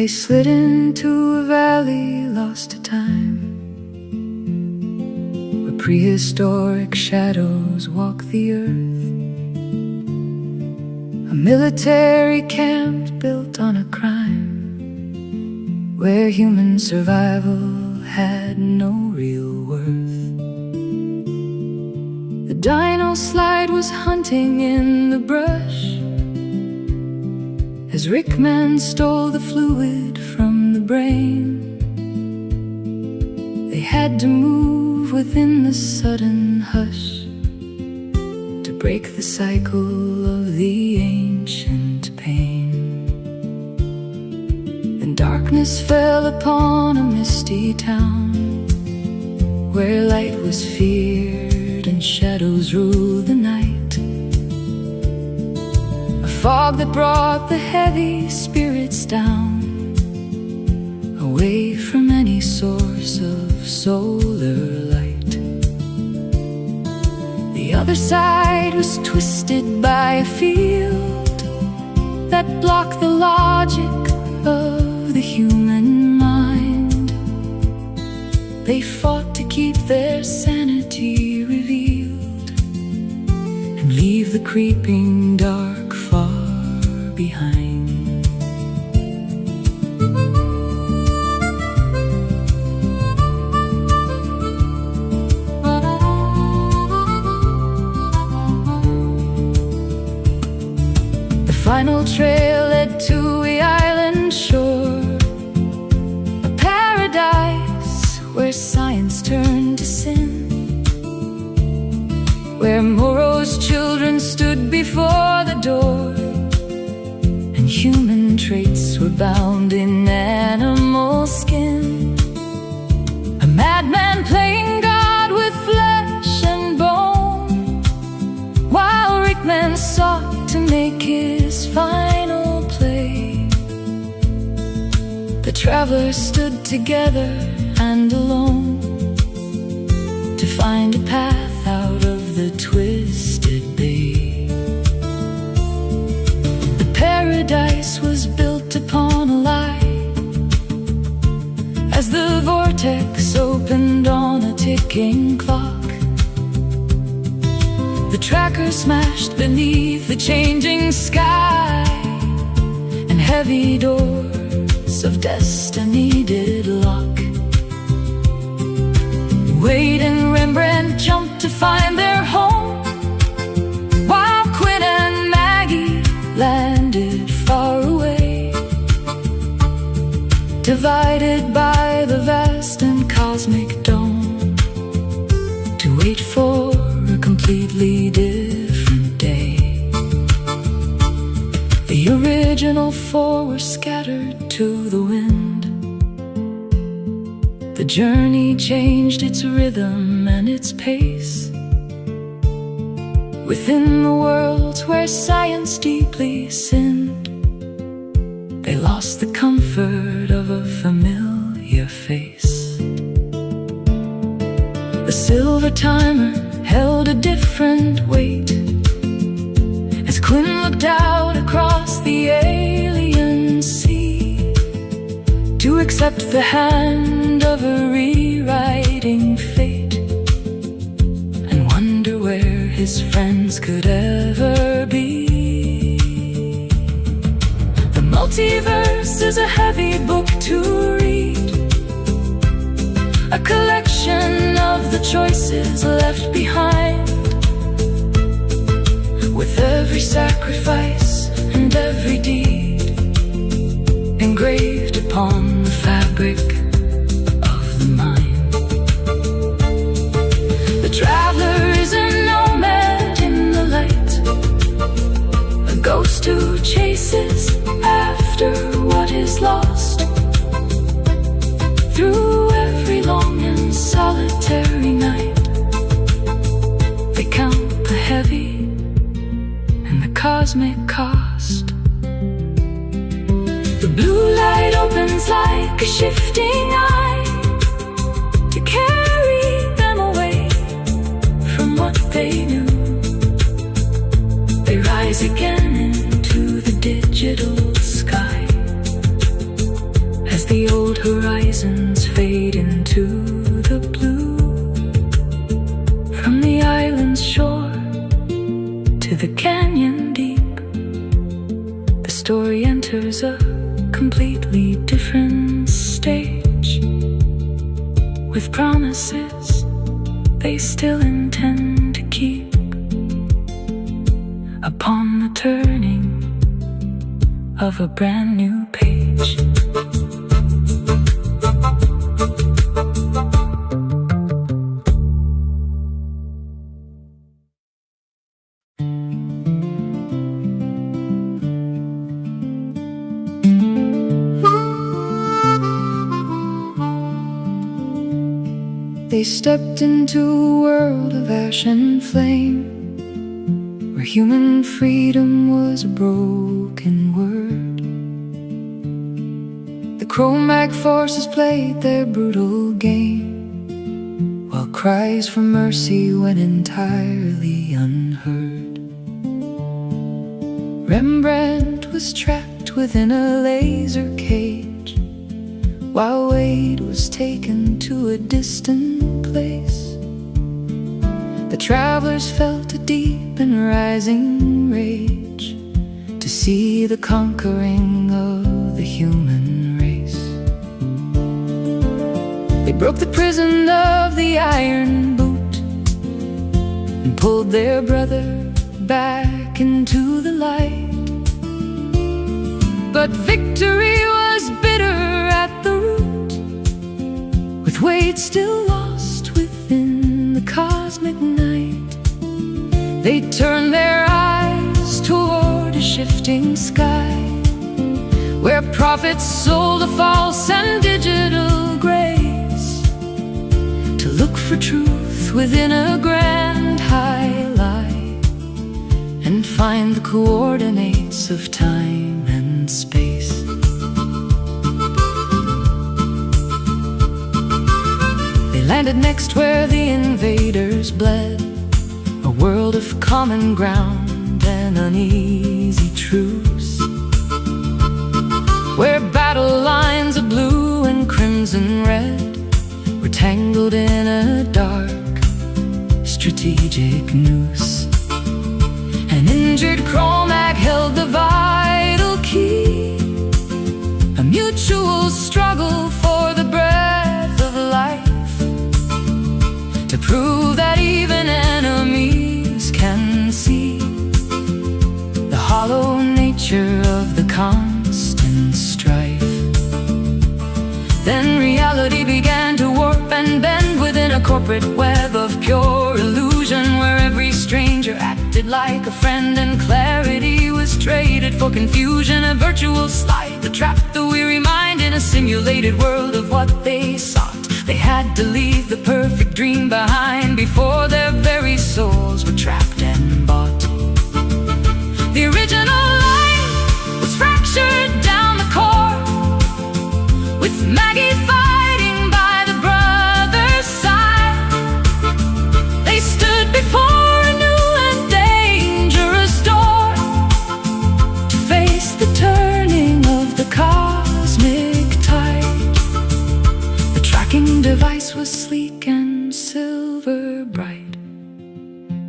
They slid into a valley lost to time, where prehistoric shadows walk the earth. A military camp built on a crime, where human survival had no real worth. The dino slide was hunting in the brush, as Rickman stole the fluid from the brain. They had to move within the sudden hush to break the cycle of the ancient pain. Then darkness fell upon a misty town, where light was feared and shadows ruled the night. Fog that brought the heavy spirits down, away from any source of solar light. The other side was twisted by a field that blocked the logic of the human mind. They fought to keep their sanity revealed and leave the creeping dark far behind. The final trail led to the island shore, a paradise where science turned to sin, where Moro's children stood before the door, and human traits were bound in animal skin. A madman playing God with flesh and bone, while Rickman sought to make his final play. The travelers stood together and alone to find a path out of the twisted bay. The paradise was built upon a lie, as the vortex opened on a ticking clock. The tracker smashed beneath the changing sky, and heavy doors of destiny did lock. Wade and Rembrandt jumped to find their home, while Quinn and Maggie landed far away, divided by the vast and cosmic dome, to wait for a completely different day. The original four were scattered to the wind. The journey changed its rhythm and its pace, within the worlds where science deeply sinned. They lost the comfort of a familiar face. The silver timer held a different weight, as Quinn looked out across the alien sea, to accept the hand of a rewriting fate, and wonder where his friends could ever be. The multiverse is a heavy book to read, a collection of the choices left behind, with every sacrifice and every deed engraved upon the fabric of the mind. The traveler is a nomad in the light, a ghost who chases after what is lost. Through every long and solitary night, they count the heavy and the cosmic cost. The blue light opens like a shifting eye, to carry them away from what they knew. They rise again into the digital sky, with promises they still intend to keep. Upon the turning of a brand new page. They stepped into a world of ash and flame, where human freedom was a broken word. The Cro-Mag forces played their brutal game, while cries for mercy went entirely unheard. Rembrandt was trapped within a laser cage, while Wade was taken to a distant place. The travelers felt a deep and rising rage to see the conquering of the human race. They broke the prison of the iron boot and pulled their brother back into the light. But victory was bitter at the root, with Wade still lost within the cosmic night. They turned their eyes toward a shifting sky, where prophets sold a false and digital grace, to look for truth within a grand high lie, and find the coordinates of time and space. They landed next where the invaders bled, a world of common ground and uneasy truce, where battle lines of blue and crimson red were tangled in a dark strategic noose. An injured Cro-Mag held the vital key, a mutual struggle for the breath of life, to prove that even enemies can see the hollow nature of the constant strife. Then reality began to warp and bend within a corporate web of pure illusion, where every stranger acted like a friend and clarity was traded for confusion. A virtual slide that trapped the weary mind in a simulated world of what they sought. They had to leave the perfect dream behind before their very souls were trapped and bought. The original line was fractured down the core, with Maggie fighting by the brother's side. They stood before a new and dangerous door, to face the turning of the cosmic tide. The tracking device was sleek and silver bright,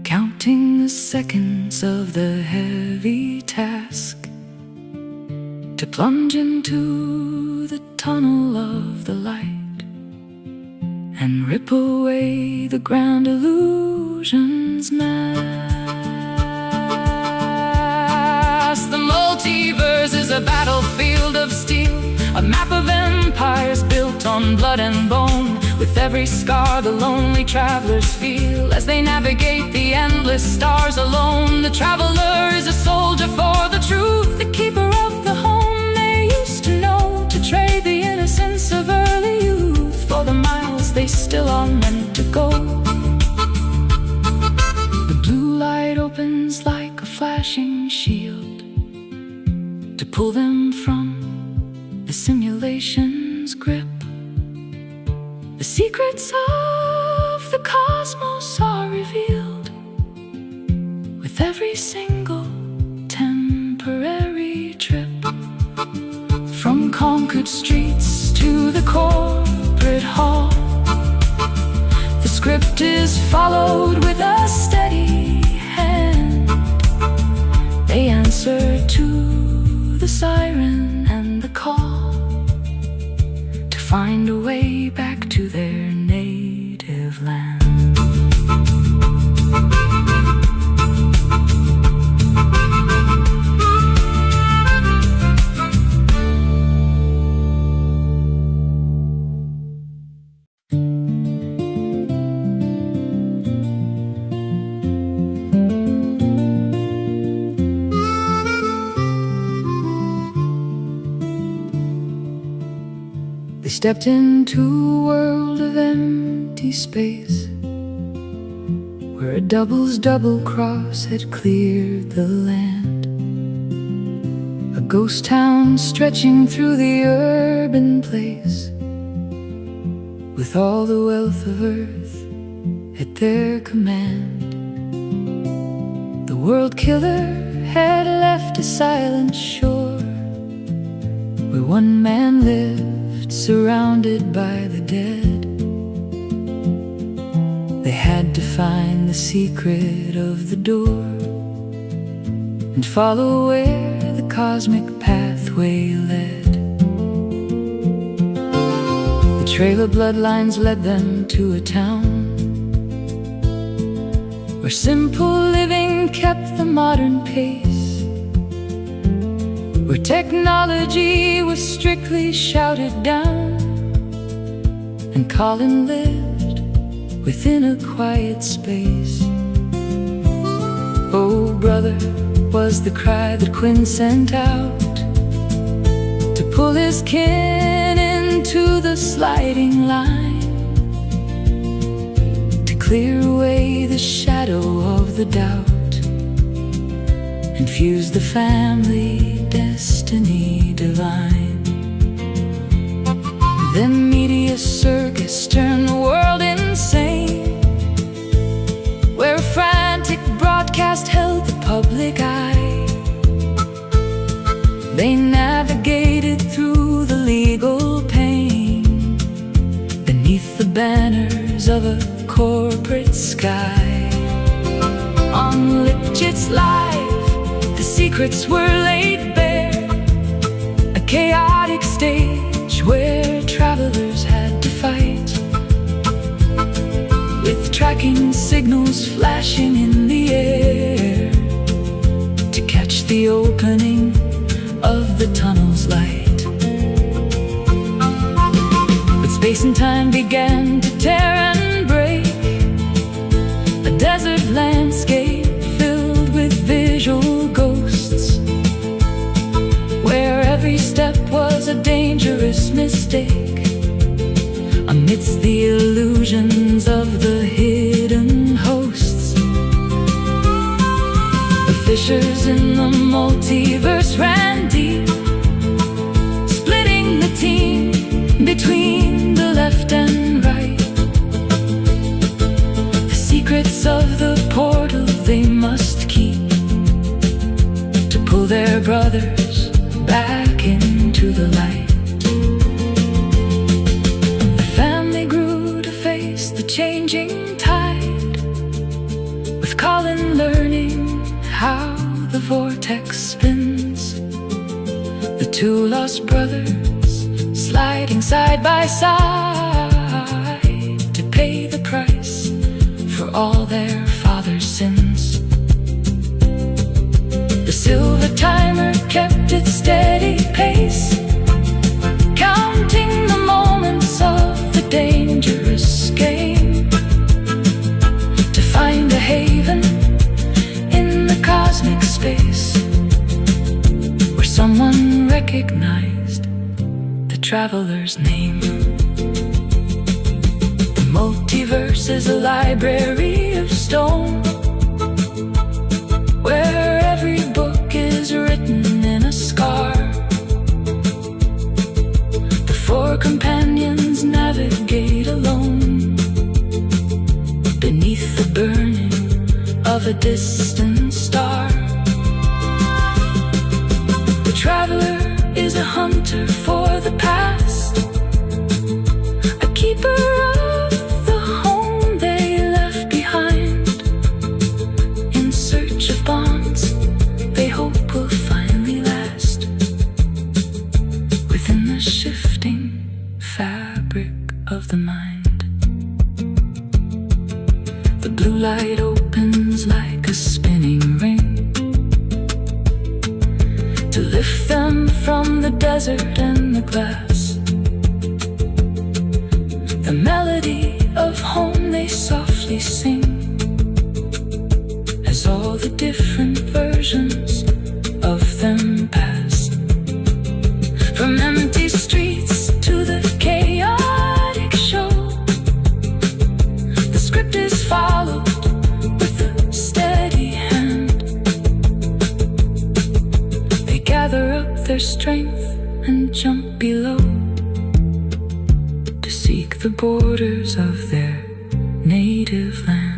counting the seconds of the heavy task, to plunge into the tunnel of the light and rip away the ground illusion's mask. The multiverse is a battlefield of steel, a map of empires built on blood and bone. With every scar the lonely travelers feel as they navigate the endless stars alone. The traveler is a soldier for the truth, the keeper of the home they used to know, to trade the innocence of early youth for the miles they still are meant to go. The blue light opens like a flashing shield, to pull them from the simulation's grip. The secrets of the cosmos are revealed with every single temporary trip, from conquered streets to the corporate hall. The script is followed with a steady hand. They answer to the siren and the call, to find a way back to their nation. stepped into a world of empty space, where a double's double cross had cleared the land. A ghost town stretching through the urban place, with all the wealth of earth at their command. The world killer had left a silent shore, where one man lived surrounded by the dead. They had to find the secret of the door and follow where the cosmic pathway led. The trail of bloodlines led them to a town where simple living kept the modern pace, where technology was strictly shouted down, and Colin lived within a quiet space. "Oh brother," was the cry that Quinn sent out to pull his kin into the sliding line, to clear away the shadow of the doubt and fuse the family destiny divine. Then media circus turned the world insane, where a frantic broadcast held the public eye. They navigated through the legal pain beneath the banners of a corporate sky. On Lipchitz Live, the secrets were laid bare, a chaotic stage where travelers had to fight, with tracking signals flashing in the air to catch the opening of the tunnel's light. But space and time began to tear and break, a desert landscape filled with visual ghosts, where every step was a dangerous mistake amidst the illusions of the hidden hosts. The fissures in the multiverse ran deep, splitting the team between the left and right. The secrets of the portal they must keep, to pull their brothers back into the light. The family grew to face the changing tide, with Colin learning how the vortex spins. The two lost brothers sliding side by side to pay the price for all their father's sins. The silver timer kept its steady pace, counting the moments of the dangerous game, to find a haven in the cosmic space, where someone recognized the traveler's name. The multiverse is a library of stone, where every book is written in a scar. The four companions navigate alone beneath the burning of a distant star. The traveler is a hunter for the past, a keeper of the home they left behind, in search of bonds they hope will finally last within the shifting fabric of the mind. The blue light opens like a spinning ring to lift them from the desert and the glass. The melody of home they softly sing, as all the different versions of them pass. From empty streets to the chaos is followed with a steady hand. They gather up their strength and jump below to seek the borders of their native land.